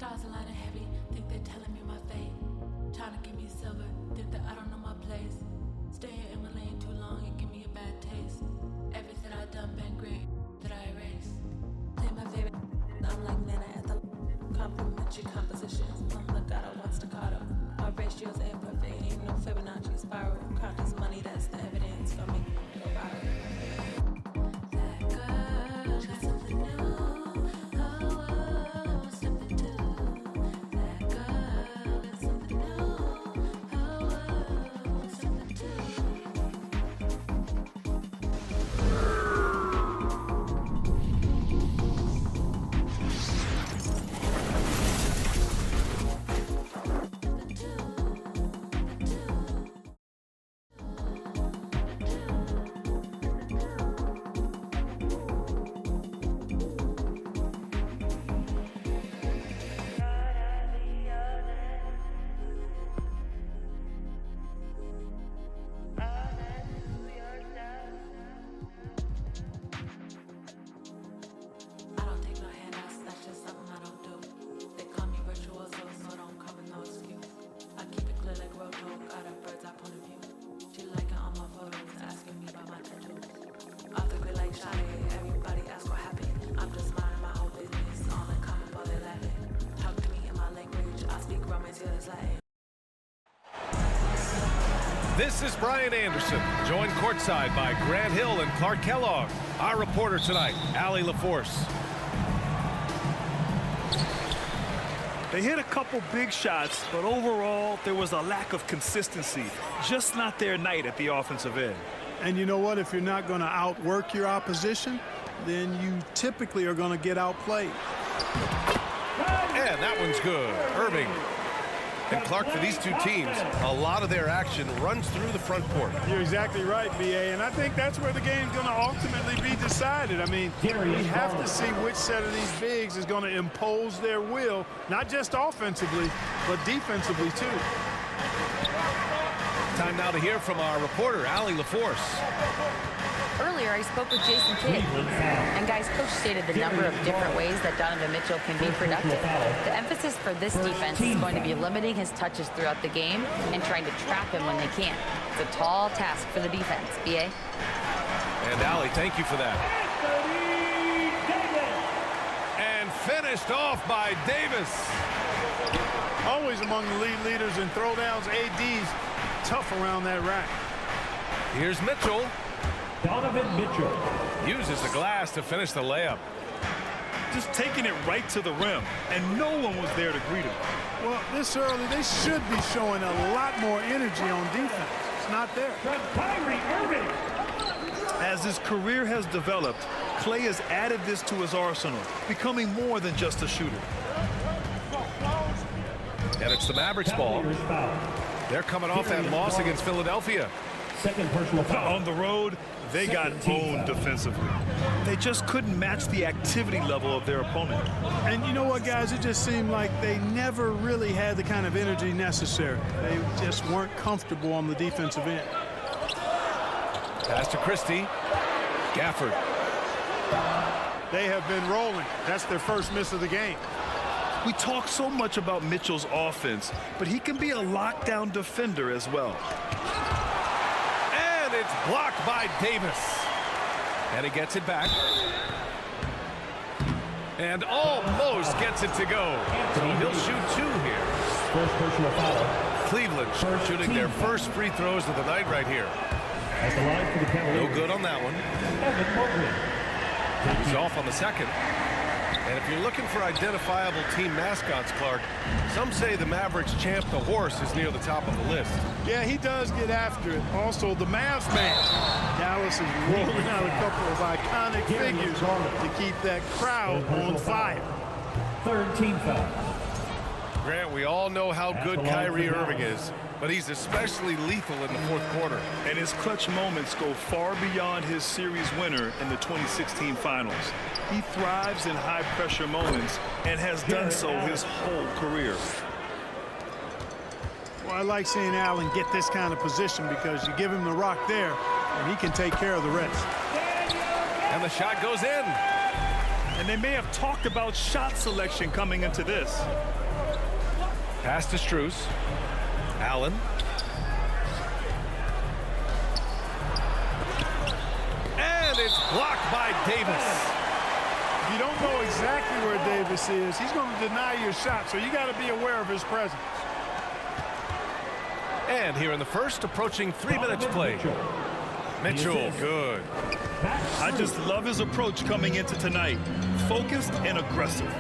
Stars aligning heavy, think they're telling me my fate. Trying to give me silver, think that I don't know my place. Staying in my lane too long, it give me a bad taste. Everything I done been great, that I erase. Play my favorite, I'm like Nana at the complimentary compositions. I'm legato, one staccato. My ratios ain't perfect, ain't no Fibonacci spiral. Count this money, that's the evidence for me. Go viral. That girl got something new. This is Brian Anderson, joined courtside by Grant Hill and Clark Kellogg. Our reporter tonight, Allie LaForce. They hit a couple big shots, but overall, there was a lack of consistency. Just not their night at the offensive end. And you know what? If you're not going to outwork your opposition, then you typically are going to get outplayed. And that one's good. Irving. And Clark, for these two teams, a lot of their action runs through the front court. You're exactly right, B.A., and I think that's where the game's going to ultimately be decided. I mean, we have to see which set of these bigs is going to impose their will, not just offensively, but defensively, too. Time now to hear from our reporter, Allie LaForce. Earlier, I spoke with Jason Kidd, and guys, coach stated the number of different ways that Donovan Mitchell can be productive. The emphasis for this defense is going to be limiting his touches throughout the game and trying to trap him when they can. It's a tall task for the defense, B.A. And Allie, thank you for that. And finished off by Davis. Always among the lead leaders in throwdowns, AD's tough around that rack. Here's Mitchell. Donovan Mitchell uses the glass to finish the layup. Just taking it right to the rim, and no one was there to greet him. Well, this early, they should be showing a lot more energy on defense. It's not there. Kyrie Irving. As his career has developed, Clay has added this to his arsenal, becoming more than just a shooter. And it's the Mavericks ball. They're coming off that loss against Philadelphia. Second personal foul. On the road, they got owned defensively. They just couldn't match the activity level of their opponent. And you know what, guys? It just seemed like they never really had the kind of energy necessary. They just weren't comfortable on the defensive end. Pass to Christie. Gafford. They have been rolling. That's their first miss of the game. We talk so much about Mitchell's offense, but he can be a lockdown defender as well. It's blocked by Davis. And he gets it back. And almost gets it to go. So he'll shoot two here. First personal foul. Cleveland shooting their first free throws of the night right here. At the line for the Cavaliers. No good on that one. Evan Mobley. He's off on the second. And if you're looking for identifiable team mascots, Clark, some say the Mavericks champ, the horse, is near the top of the list. Yeah, he does get after it. Also, the Mavs man. Dallas is rolling out a couple of iconic figures to keep that crowd on fire. Third team foul. Grant, we all know how good Kyrie Irving is, but he's especially lethal in the fourth quarter. And his clutch moments go far beyond his series winner in the 2016 finals. He thrives in high-pressure moments and has done so his whole career. Well, I like seeing Allen get this kind of position because you give him the rock there, and he can take care of the rest. And the shot goes in. And they may have talked about shot selection coming into this. Pass to Strus. Allen. And it's blocked by Davis. If you don't know exactly where Davis is, he's going to deny your shot, so you got to be aware of his presence. And here in the first, approaching 3 minutes played. Mitchell, good. I just love his approach coming into tonight. Focused and aggressive.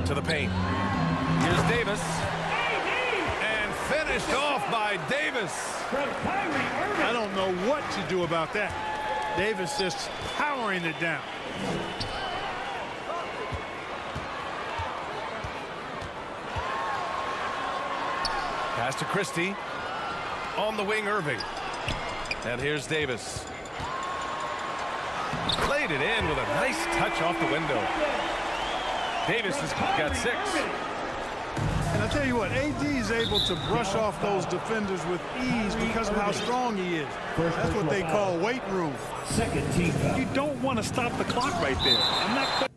To the paint. Here's Davis. And finished off by Davis. I don't know what to do about that. Davis just powering it down. Pass to Christie. On the wing, Irving. And here's Davis. Laid it in with a nice touch off the window. Davis has got 6. And I tell you what, AD is able to brush off those defenders with ease because of how strong he is. That's what they call weight room. Second team foul. You don't want to stop the clock right there. I'm not quite.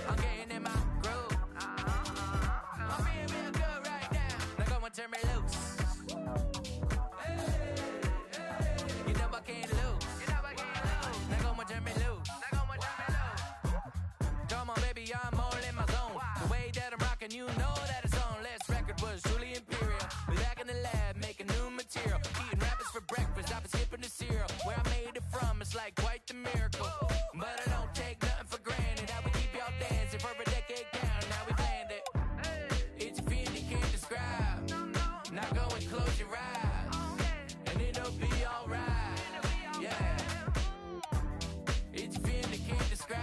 I'm getting in my groove. I'm feeling real good right now. Now go and turn me loose. You know I can't lose. Now go and turn me loose. Come on, baby, I'm all in my zone. The way that I'm rocking, you know that it's on. Last record was truly imperial. Back in the lab, making new material. Eating rappers for breakfast, I've been skipping the cereal. Where I made it from, it's like quite the miracle. But I don't take nothing for granted. I would keep y'all dancing for a decade down. Now we planned it. It's a feeling you can't describe. Now go and close your eyes, and it'll be alright. Yeah. It's a feeling you can't describe.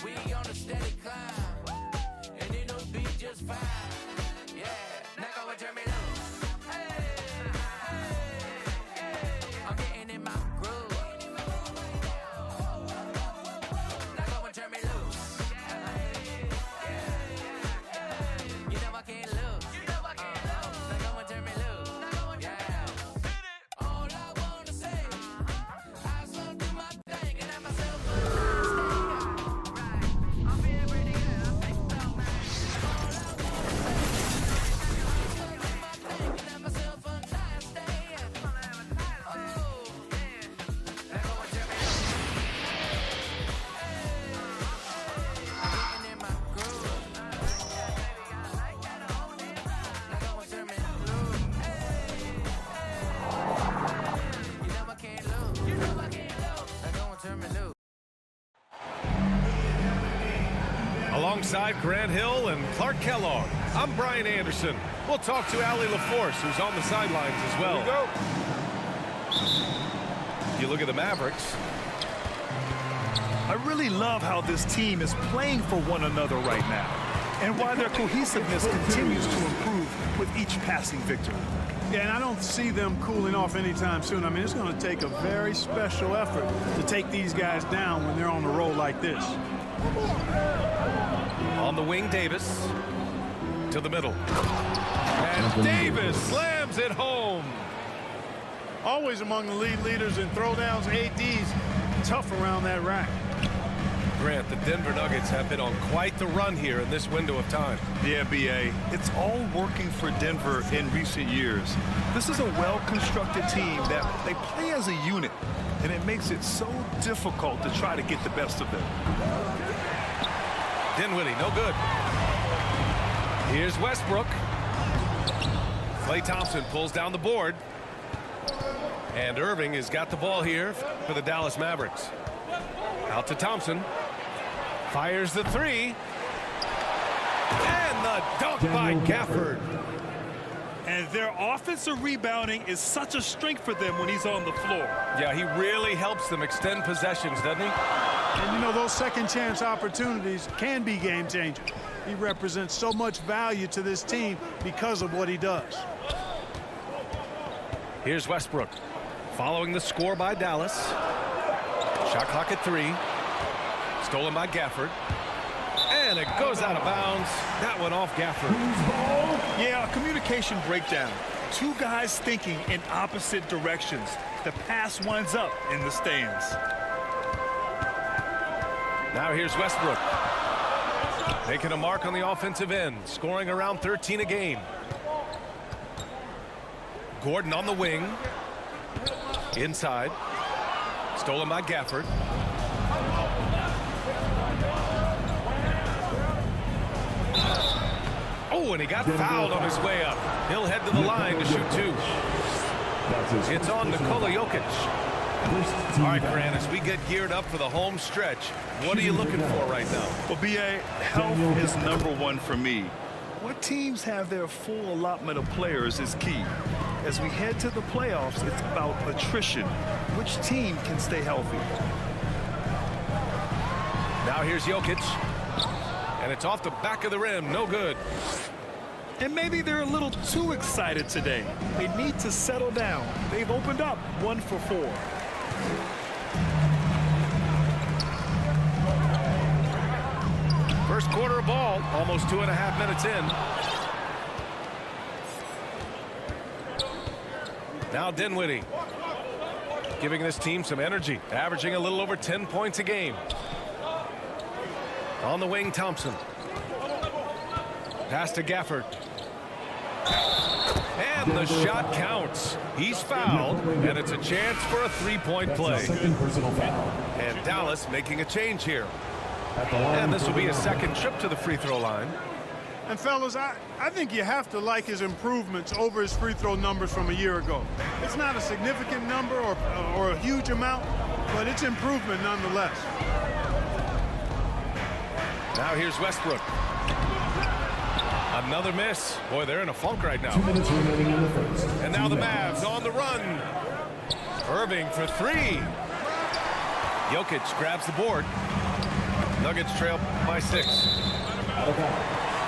We on a steady climb, and it'll be just fine. Yeah. Now go and turn me loose. I'm getting in my groove. Now go and turn me loose. You know I can't lose. Now go and turn me loose. Yeah. All I wanna say, I just wanna do my thing and have myself a nice day. I'm feeling pretty good. I think so, man. All I wanna say, I just wanna do my thing and have myself a nice day. Oh, yeah. Now go and turn me loose. Getting in my groove. Now go and turn me loose. You know I can't lose. Now go and turn me loose. Alongside Grant Hill and Clark Kellogg, I'm Brian Anderson. We'll talk to Allie LaForce, who's on the sidelines as well. Here we go. You look at the Mavericks. I really love how this team is playing for one another right now, and why their cohesiveness continues to improve with each passing victory. Yeah, and I don't see them cooling off anytime soon. I mean, it's going to take a very special effort to take these guys down when they're on a roll like this. On the wing, Davis. To the middle. And Davis slams it home. Always among the lead leaders in throwdowns. AD's tough around that rack. Grant, the Denver Nuggets have been on quite the run here in this window of time. Yeah, BA, it's all working for Denver in recent years. This is a well-constructed team that they play as a unit, and it makes it so difficult to try to get the best of them. Dinwiddie, no good. Here's Westbrook. Klay Thompson pulls down the board. And Irving has got the ball here for the Dallas Mavericks. Out to Thompson. Fires the three. And the dunk by Gafford. And their offensive rebounding is such a strength for them when he's on the floor. Yeah, he really helps them extend possessions, doesn't he? And, you know, those second chance opportunities can be game changers. He represents so much value to this team because of what he does. Here's Westbrook. Following the score by Dallas. Shot clock at 3. Stolen by Gafford. And it goes out of bounds. That one off Gafford. Yeah, a communication breakdown. two guys thinking in opposite directions. The pass winds up in the stands. Now here's Westbrook. Making a mark on the offensive end, scoring around 13 a game. Gordon on the wing. Inside. Stolen by Gafford. Oh, and he got fouled on his way up. He'll head to the line to shoot two. It's on Nikola Jokic. All right, Grant, as we get geared up for the home stretch, what are you looking for right now? Well, B.A., health is #1 for me. What teams have their full allotment of players is key. As we head to the playoffs, it's about attrition. Which team can stay healthy? Now here's Jokic. And it's off the back of the rim. No good. And maybe they're a little too excited today. They need to settle down. They've opened up 1 for 4. First quarter of ball, almost 2.5 minutes in. Now Dinwiddie, giving this team some energy, averaging a little over 10 points a game. On the wing, Thompson. Pass to Gafford. And the shot counts. He's fouled, and it's a chance for a three-point play. And Dallas making a change here. And this will be a second trip to the free throw line. And fellas, I think you have to like his improvements over his free throw numbers from a year ago. It's not a significant number or a huge amount, but it's improvement nonetheless. Now here's Westbrook. Another miss. Boy, they're in a funk right now. 2 minutes remaining in the first. And now the Mavs on the run. Irving for three. Jokic grabs the board. Nuggets trail by 6.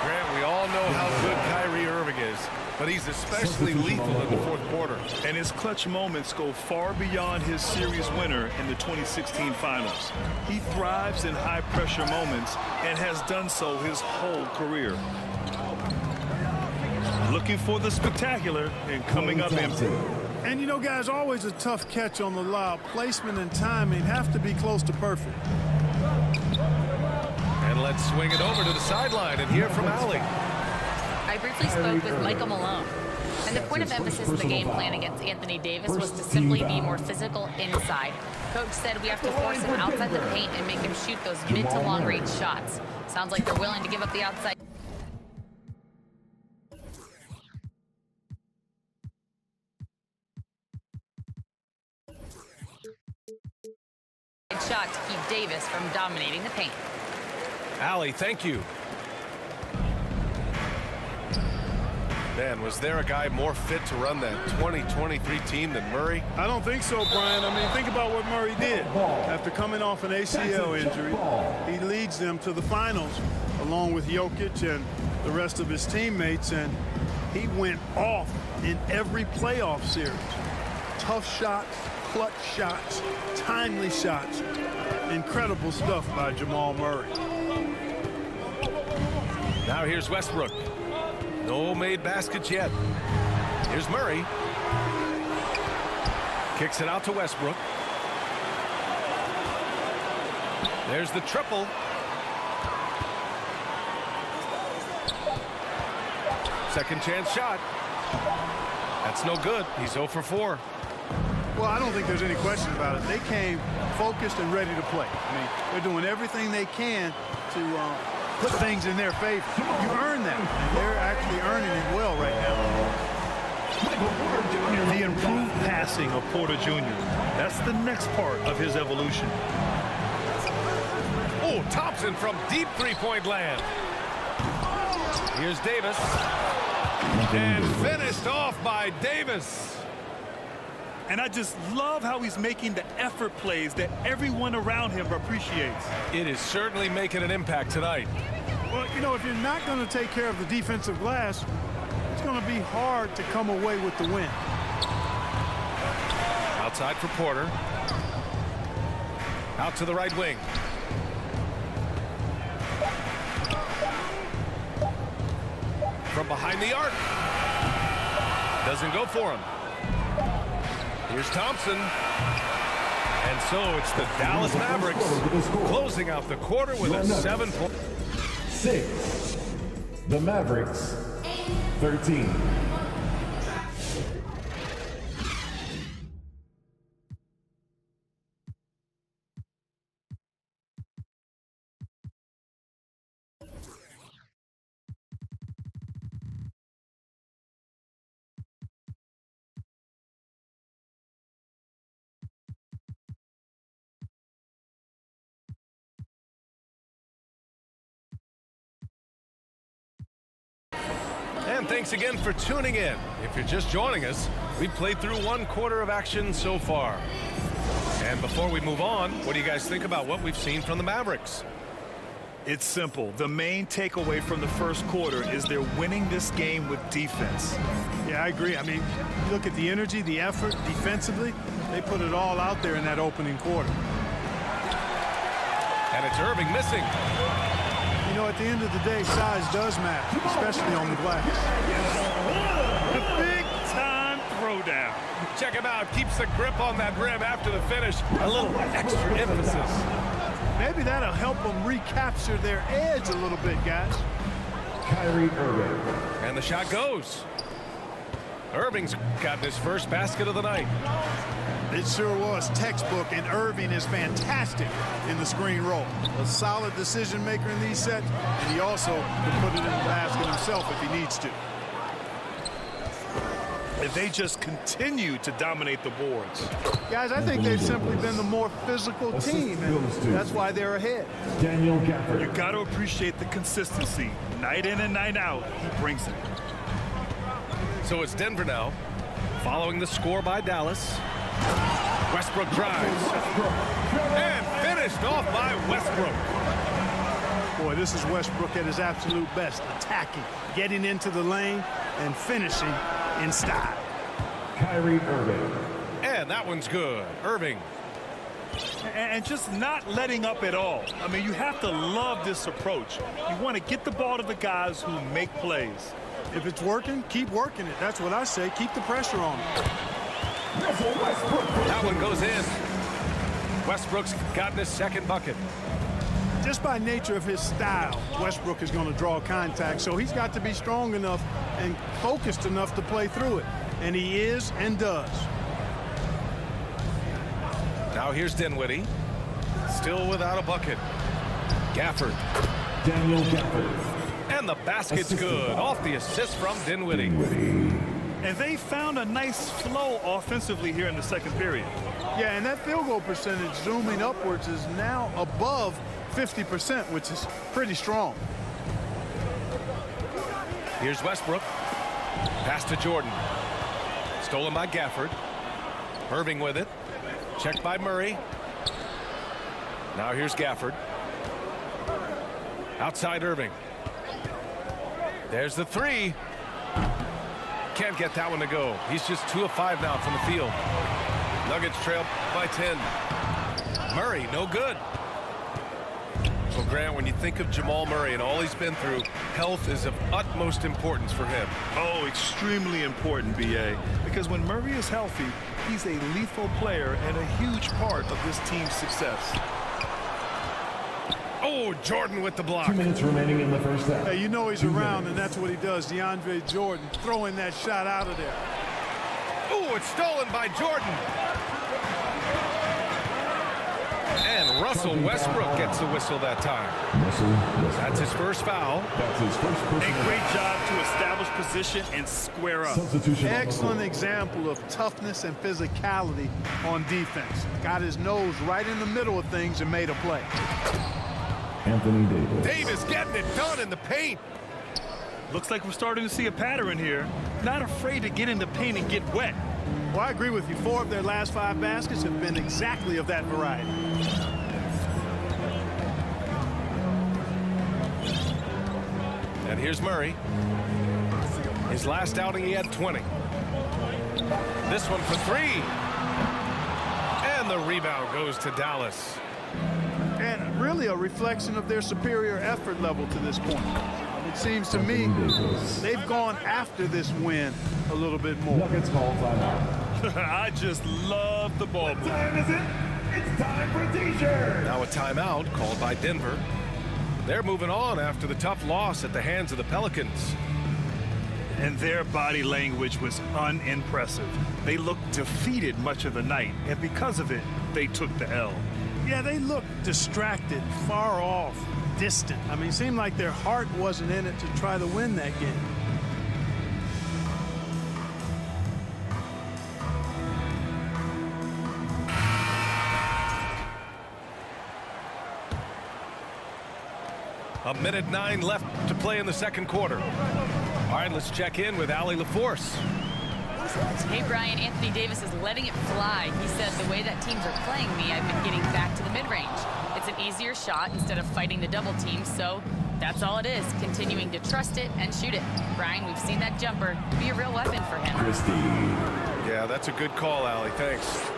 Grant, we all know how good Kyrie Irving is, but he's especially lethal in the fourth quarter. And his clutch moments go far beyond his series winner in the 2016 finals. He thrives in high-pressure moments and has done so his whole career. Looking for the spectacular and coming up empty. And you know, guys, always a tough catch on the lob. Placement and timing have to be close to perfect. And let's swing it over to the sideline and hear from Allie. I briefly spoke with Michael Malone, and the point of emphasis of the game plan against Anthony Davis was to simply be more physical inside. Coach said we have to force him outside the paint and make him shoot those mid to long range shots. Sounds like they're willing to give up the outside shot to keep Davis from dominating the paint. Allie, thank you. Man, was there a guy more fit to run that 2023 team than Murray? I don't think so, Brian. I mean, think about what Murray did. After coming off an ACL injury, he leads them to the finals along with Jokic and the rest of his teammates, and he went off in every playoff series. Tough shots, clutch shots, timely shots. Incredible stuff by Jamal Murray. Now here's Westbrook. No made baskets yet. Here's Murray. Kicks it out to Westbrook. There's the triple. Second chance shot. That's no good. He's 0 for 4. Well, I don't think there's any question about it. They came focused and ready to play. I mean, they're doing everything they can to put things in their favor. You earn that, and they're actually earning it well right now. The improved passing of Porter Jr. That's the next part of his evolution. Oh, Thompson from deep three-point land. Here's Davis. And finished off by Davis. And I just love how he's making the effort plays that everyone around him appreciates. It is certainly making an impact tonight. Well, you know, if you're not going to take care of the defensive glass, it's going to be hard to come away with the win. Outside for Porter. Out to the right wing. From behind the arc. Doesn't go for him. Here's Thompson. And so it's the Dallas Mavericks closing out the quarter with a 7-point. 6. The Mavericks, 13. And thanks again for tuning in. If you're just joining us, we've played through 1 quarter of action so far. And before we move on, what do you guys think about what we've seen from the Mavericks? It's simple. The main takeaway from the first quarter is they're winning this game with defense. Yeah, I agree. I mean, you look at the energy, the effort defensively, they put it all out there in that opening quarter. And it's Irving missing. You know, at the end of the day, size does matter, especially on the glass. The big-time throwdown. Check him out. Keeps the grip on that rim after the finish. A little extra emphasis. Maybe that'll help them recapture their edge a little bit, guys. Kyrie Irving. And the shot goes. Irving's gotten his first basket of the night. It sure was textbook, and Irving is fantastic in the screen roll. A solid decision maker in these sets, and he also can put it in the basket himself if he needs to. And they just continue to dominate the boards. Guys, I think they've simply been the more physical team, and that's why they're ahead. Daniel Gafford. You got to appreciate the consistency. Night in and night out, he brings it. So it's Denver now, following the score by Dallas. Westbrook drives. And finished off by Westbrook. Boy, this is Westbrook at his absolute best. Attacking, getting into the lane, and finishing in style. Kyrie Irving. And that one's good. Irving. And just not letting up at all. I mean, you have to love this approach. You want to get the ball to the guys who make plays. If it's working, keep working it. That's what I say. Keep the pressure on it. That one goes in. Westbrook's gotten his second bucket. Just by nature of his style, Westbrook is going to draw contact, so he's got to be strong enough and focused enough to play through it. And he is and does. Now here's Dinwiddie. Still without a bucket. Gafford. Daniel Gafford. And the basket's good. Off the assist from Dinwiddie. And they found a nice flow offensively here in the second period. Yeah, and that field goal percentage zooming upwards is now above 50%, which is pretty strong. Here's Westbrook. Pass to Jordan. Stolen by Gafford. Irving with it. Checked by Murray. Now here's Gafford. Outside Irving. There's the three. Can't get that one to go. He's just 2 of 5 now from the field. Nuggets trail by 10. Murray, no good. So, Grant, when you think of Jamal Murray and all he's been through, health is of utmost importance for him. Oh, extremely important, B.A. Because when Murray is healthy, he's a lethal player and a huge part of this team's success. Oh, Jordan with the block. 2 minutes remaining in the first half. Hey, you know he's around, and that's what he does. DeAndre Jordan throwing that shot out of there. Oh, it's stolen by Jordan. And Russell Westbrook gets the whistle that time. That's his first foul. That's his first A personal. great job to establish position and square up. Substitution. Excellent example of toughness and physicality on defense. Got his nose right in the middle of things and made a play. Anthony Davis. Davis getting it done in the paint. Looks like we're starting to see a pattern here. Not afraid to get in the paint and get wet. Well, I agree with you. 4 of their last 5 baskets have been exactly of that variety. And here's Murray. His last outing, he had 20. This one for 3. And the rebound goes to Dallas. And really a reflection of their superior effort level to this point. Seems to me they've gone after this win a little bit more. Nuggets call timeout. I just love the ball. What time is it? It's time for a t-shirt. Now a timeout called by Denver. They're moving on after the tough loss at the hands of the Pelicans. And their body language was unimpressive. They looked defeated much of the night, and because of it, they took the L. Yeah, they looked distracted, far off, distant. I mean, it seemed like their heart wasn't in it to try to win that game. A minute 9 left to play in the second quarter. All right, let's check in with Allie LaForce. Hey, Brian, Anthony Davis is letting it fly. He said, the way that teams are playing me, I've been getting back to the mid-range. It's an easier shot instead of fighting the double team, so that's all it is, continuing to trust it and shoot it. Brian, we've seen that jumper be a real weapon for him. Yeah, that's a good call, Allie. Thanks.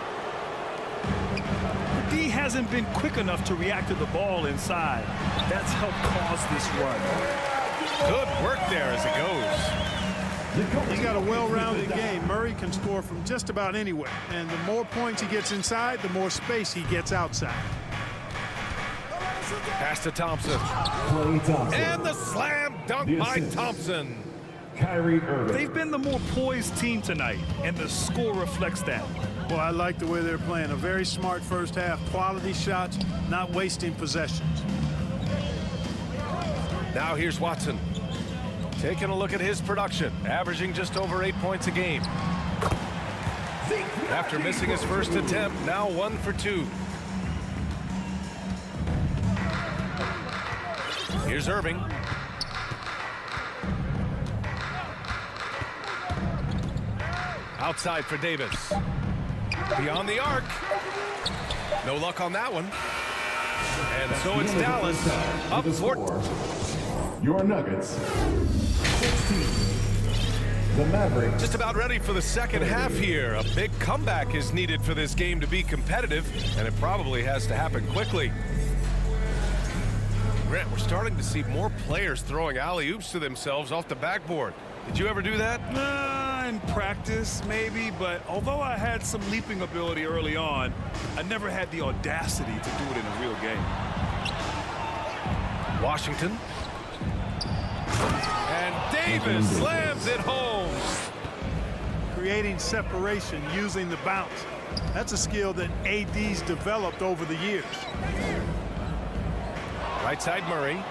D hasn't been quick enough to react to the ball inside. That's helped cause this run. Good work there as it goes. He's got a well-rounded game. Murray can score from just about anywhere. And the more points he gets inside, the more space he gets outside. Pass to Thompson. And the slam dunk by Thompson. Kyrie Irving. They've been the more poised team tonight, and the score reflects that. Well, I like the way they're playing. A very smart first half. Quality shots, not wasting possessions. Now here's Watson. Taking a look at his production, averaging just over 8 points a game. After missing his first attempt, now 1 for 2. Here's Irving. Outside for Davis. Beyond the arc. No luck on that one. And so it's Dallas up 14. Your Nuggets. 16. The Mavericks. Just about ready for the second half here. A big comeback is needed for this game to be competitive, and it probably has to happen quickly. Grant, we're starting to see more players throwing alley-oops to themselves off the backboard. Did you ever do that? In practice, maybe, but although I had some leaping ability early on, I never had the audacity to do it in a real game. Washington. And Davis slams it home. Creating separation using the bounce. That's a skill that AD's developed over the years. Right side Murray.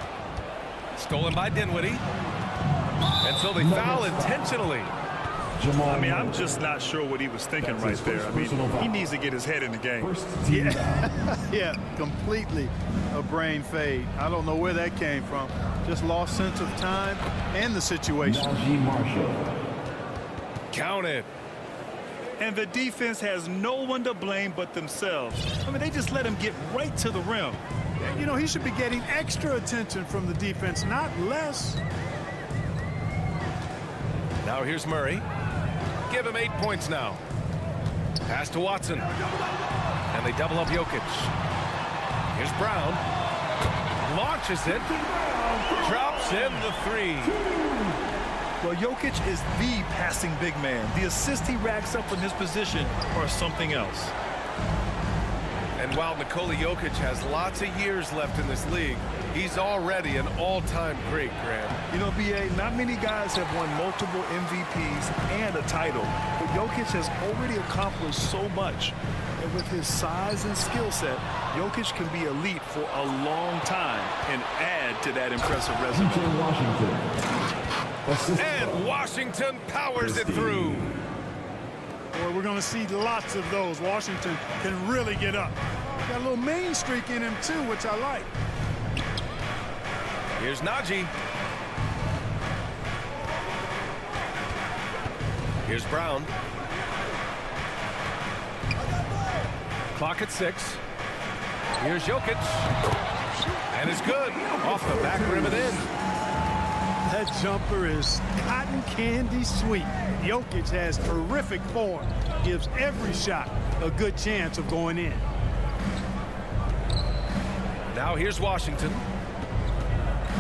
Stolen by Dinwiddie. And so they foul intentionally. I mean, I'm just not sure what he was thinking right there. I mean, he needs to get his head in the game. Yeah, completely a brain fade. I don't know where that came from. Just lost sense of time and the situation. Count it. And the defense has no one to blame but themselves. I mean, they just let him get right to the rim. You know, he should be getting extra attention from the defense, not less. Now here's Murray. Give him 8 points now. Pass to Watson. And they double up Jokic. Here's Brown. Launches it. Drops in the 3. Well, Jokic is the passing big man. The assists he racks up in his position are something else. And while Nikola Jokic has lots of years left in this league, he's already an all-time great, Grant. You know, B.A., not many guys have won multiple MVPs and a title, but Jokic has already accomplished so much. And with his size and skill set, Jokic can be elite for a long time and add to that impressive resume. And Washington powers it through. Boy, we're going to see lots of those. Washington can really get up. Got a little main streak in him, too, which I like. Here's Najee. Here's Brown. Clock at 6. Here's Jokic. And it's good. Off the back rim and in. That jumper is cotton candy sweet. Jokic has terrific form. Gives every shot a good chance of going in. Now here's Washington.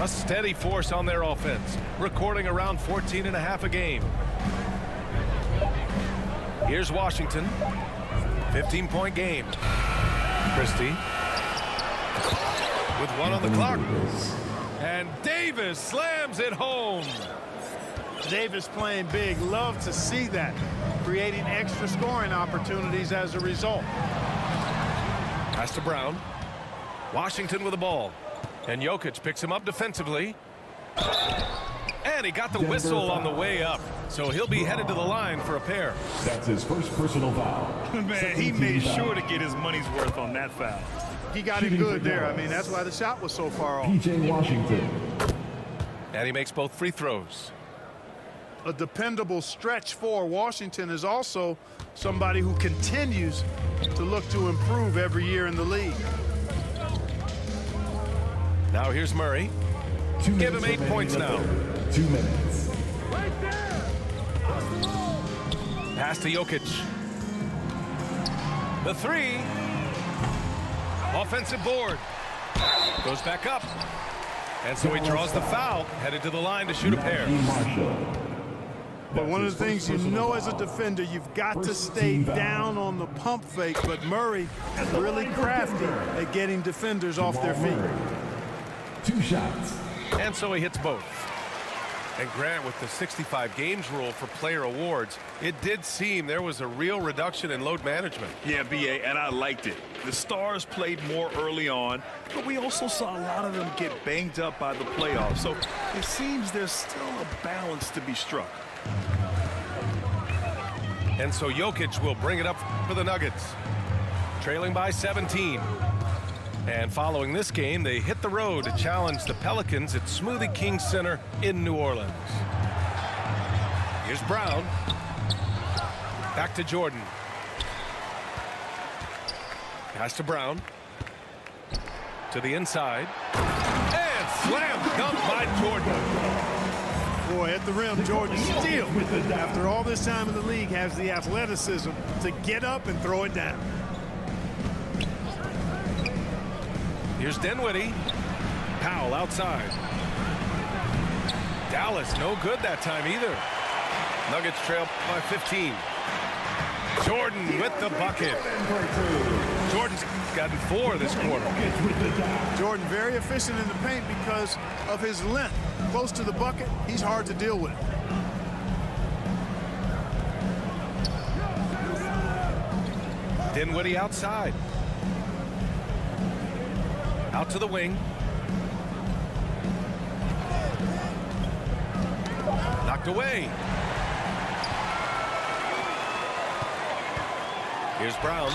A steady force on their offense, recording around 14.5 a game. Here's Washington. 15-point game. Christie. With one on the clock. And Davis slams it home. Davis playing big. Love to see that. Creating extra scoring opportunities as a result. Pass to Brown. Washington with the ball. And Jokic picks him up defensively. And he got the whistle on the way up. So he'll be headed to the line for a pair. That's his first personal foul. Man, he made sure to get his money's worth on that foul. He got it good there. I mean, that's why the shot was so far off. PJ Washington. And he makes both free throws. A dependable stretch for Washington is also somebody who continues to look to improve every year in the league. Now here's Murray. Give him 8 points now. 2 minutes. Pass to Jokic. The three. Offensive board. Goes back up. And so he draws the foul, headed to the line to shoot a pair. But one of the things you know as a defender, you've got to stay down on the pump fake. But Murray is really crafty at getting defenders off their feet. 2 shots. And so he hits both. And Grant, with the 65 games rule for player awards, it did seem there was a real reduction in load management. Yeah, BA, and I liked it. The stars played more early on, but we also saw a lot of them get banged up by the playoffs. So it seems there's still a balance to be struck. And so Jokic will bring it up for the Nuggets, trailing by 17. And following this game, they hit the road to challenge the Pelicans at Smoothie King Center in New Orleans. Here's Brown. Back to Jordan. Pass to Brown. To the inside. And slam dunk by Jordan. Boy, at the rim, Jordan still, after all this time in the league, has the athleticism to get up and throw it down. Here's Dinwiddie. Powell outside. Dallas no good that time either. Nuggets trail by 15. Jordan with the bucket. Jordan's gotten 4 this quarter. Jordan very efficient in the paint because of his length. Close to the bucket, he's hard to deal with. Dinwiddie outside. Out to the wing. Knocked away. Here's Brown.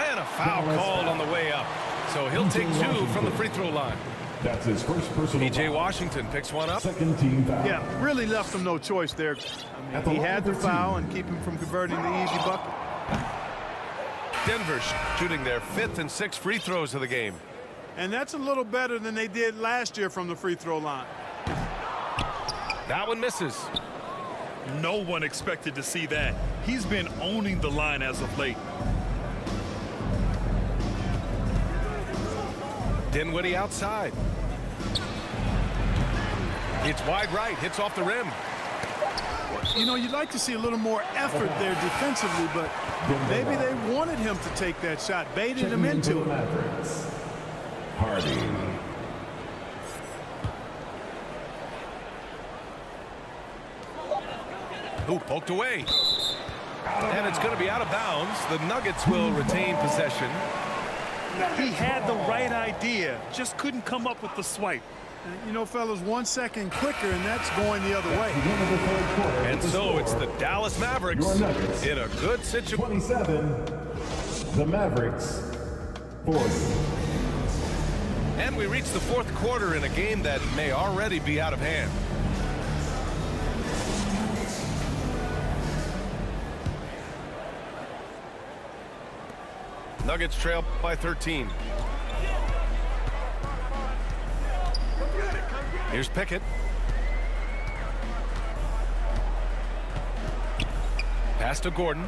And a foul called on the way up. So he'll take 2 from the free throw line. That's his first personal PJ foul. Washington picks one up. Second team foul. Yeah, really left him no choice there. I mean, he had the foul and keep him from converting the easy bucket. Denver shooting their 5th and 6th free throws of the game. And that's a little better than they did last year from the free throw line. That one misses. No one expected to see that. He's been owning the line as of late. Dinwiddie outside. It's wide right, hits off the rim. You know, you'd like to see a little more effort there defensively, but maybe they wanted him to take that shot, baited him into it. Hardy. Who poked away. And it's going to be out of bounds. The Nuggets will retain possession. He had the right idea, just couldn't come up with the swipe. You know, fellas, 1 second quicker, and that's going the other way. And so it's the Dallas Mavericks in a good situation. 27. The Mavericks. 40. And we reach the 4th quarter in a game that may already be out of hand. Nuggets trail by 13. Here's Pickett. Pass to Gordon.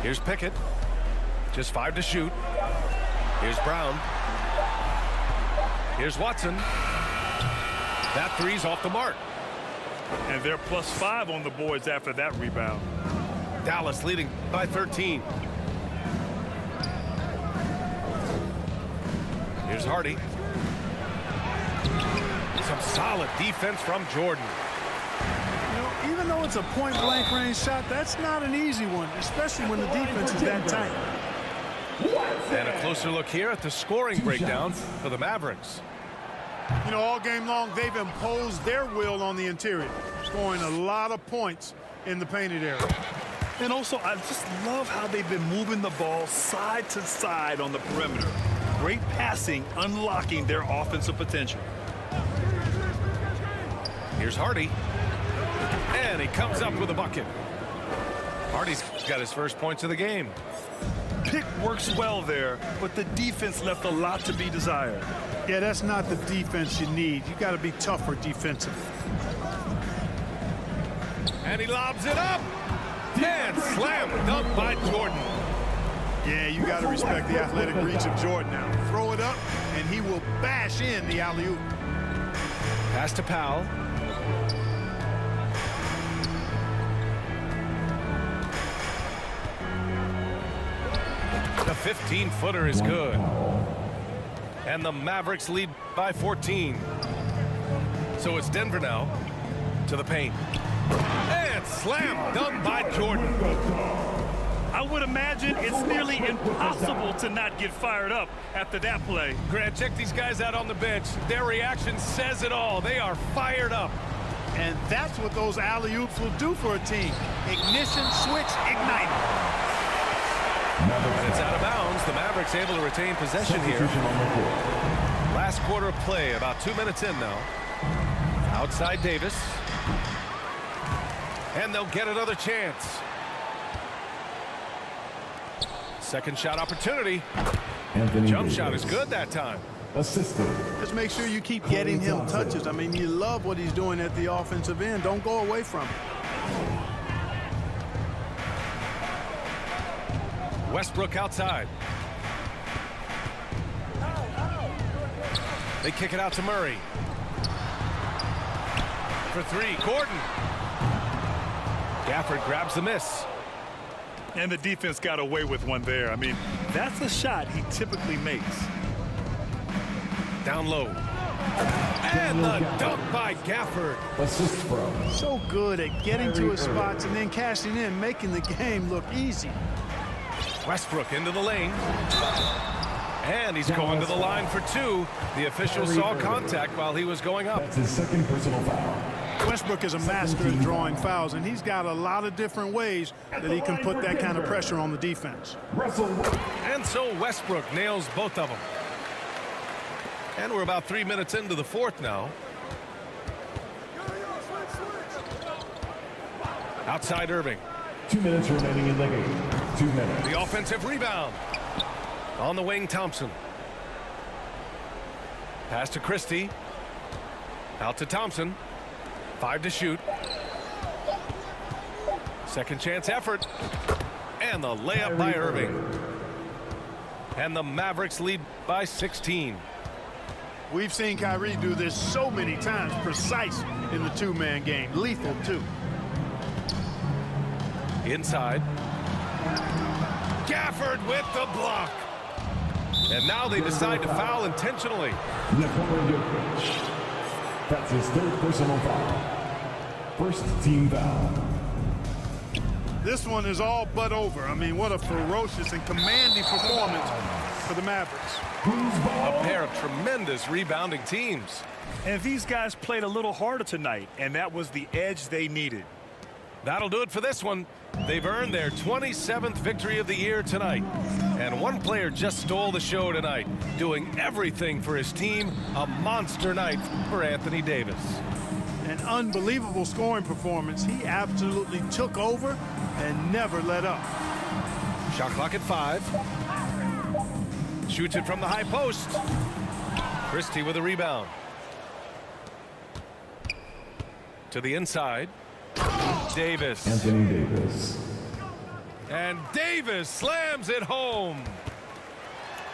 Here's Pickett. Just 5 to shoot. Here's Brown. Here's Watson. That three's off the mark. And they're +5 on the boards after that rebound. Dallas leading by 13. Here's Hardy. Some solid defense from Jordan. You know, even though it's a point-blank range shot, that's not an easy one, especially when the defense is that tight. And a closer look here at the scoring breakdown for the Mavericks. You know, all game long, they've imposed their will on the interior, scoring a lot of points in the painted area. And also, I just love how they've been moving the ball side to side on the perimeter. Great passing, unlocking their offensive potential. Here's Hardy. And he comes up with a bucket. Hardy's got his first points of the game. Pick works well there, but the defense left a lot to be desired. Yeah, that's not the defense you need. You got to be tougher defensively. And he lobs it up. And slam dunk by Jordan. Yeah, you got to respect the athletic reach of Jordan now. Throw it up, and he will bash in the alley-oop. Pass to Powell. The 15-footer is good. And the Mavericks lead by 14. So it's Denver now to the paint. And slam dunk by Jordan. I would imagine it's nearly impossible to not get fired up after that play. Grant, check these guys out on the bench. Their reaction says it all. They are fired up. And that's what those alley-oops will do for a team. Ignition, switch, ignite. And it's out of bounds. The Mavericks able to retain possession here. Last quarter of play, about 2 minutes in now. Outside Davis. And they'll get another chance. Second shot opportunity. The jump shot is good that time. Assisted. Just make sure you keep getting him touches. I mean, you love what he's doing at the offensive end. Don't go away from it. Westbrook outside. They kick it out to Murray. For three, Gordon. Gafford grabs the miss. And the defense got away with one there. I mean, that's a shot he typically makes. Down low. And the dunk by Gafford. Assist from. So good at getting to his spots and then cashing in, making the game look easy. Westbrook into the lane. And he's going to the line for two. The official saw contact while he was going up. That's his second personal foul. Westbrook is a master at drawing fouls, and he's got a lot of different ways that he can put that kind of pressure on the defense. And so Westbrook nails both of them. And we're about 3 minutes into the fourth now. Outside Irving. 2 minutes remaining in the game. 2 minutes. The offensive rebound. On the wing, Thompson. Pass to Christie. Out to Thompson. 5 to shoot. Second chance effort. And the layup by Irving. And the Mavericks lead by 16. We've seen Kyrie do this so many times, precise in the two-man game. Lethal, too. Inside. Gafford with the block. And now they decide to foul intentionally. That's his third personal foul. First team foul. This one is all but over. I mean, what a ferocious and commanding performance for the Mavericks. A pair of tremendous rebounding teams. And these guys played a little harder tonight, and that was the edge they needed. That'll do it for this one. They've earned their 27th victory of the year tonight. And one player just stole the show tonight, doing everything for his team. A monster night for Anthony Davis. An unbelievable scoring performance. He absolutely took over and never let up. Shot clock at 5. Shoots it from the high post. Christie with a rebound. To the inside. Davis. Anthony Davis. And Davis slams it home.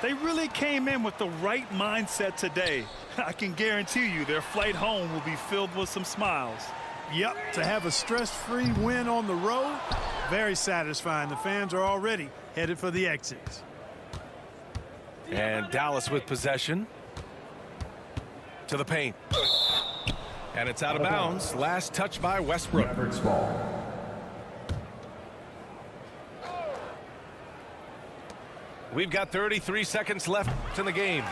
They really came in with the right mindset today. I can guarantee you their flight home will be filled with some smiles. Yep, to have a stress-free win on the road, very satisfying. The fans are already headed for the exits. And Dallas with possession. To the paint. And it's out of bounds. Last touch by Westbrook. Mavericks ball. We've got 33 seconds left in the game.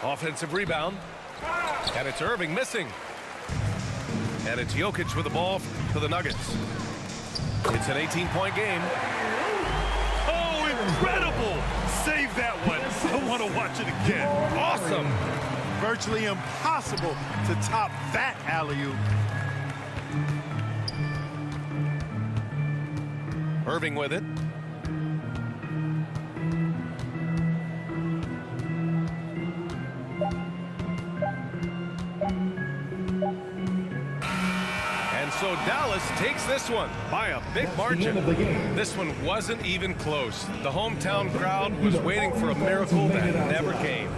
Offensive rebound. And it's Irving missing. And it's Jokic with the ball for the Nuggets. It's an 18-point game. Oh, incredible! Save that one. I want to watch it again. Awesome. Virtually impossible to top that alley-oop. Irving with it. And so Dallas takes this one by a big margin. This one wasn't even close. The hometown crowd was waiting for a miracle that never came.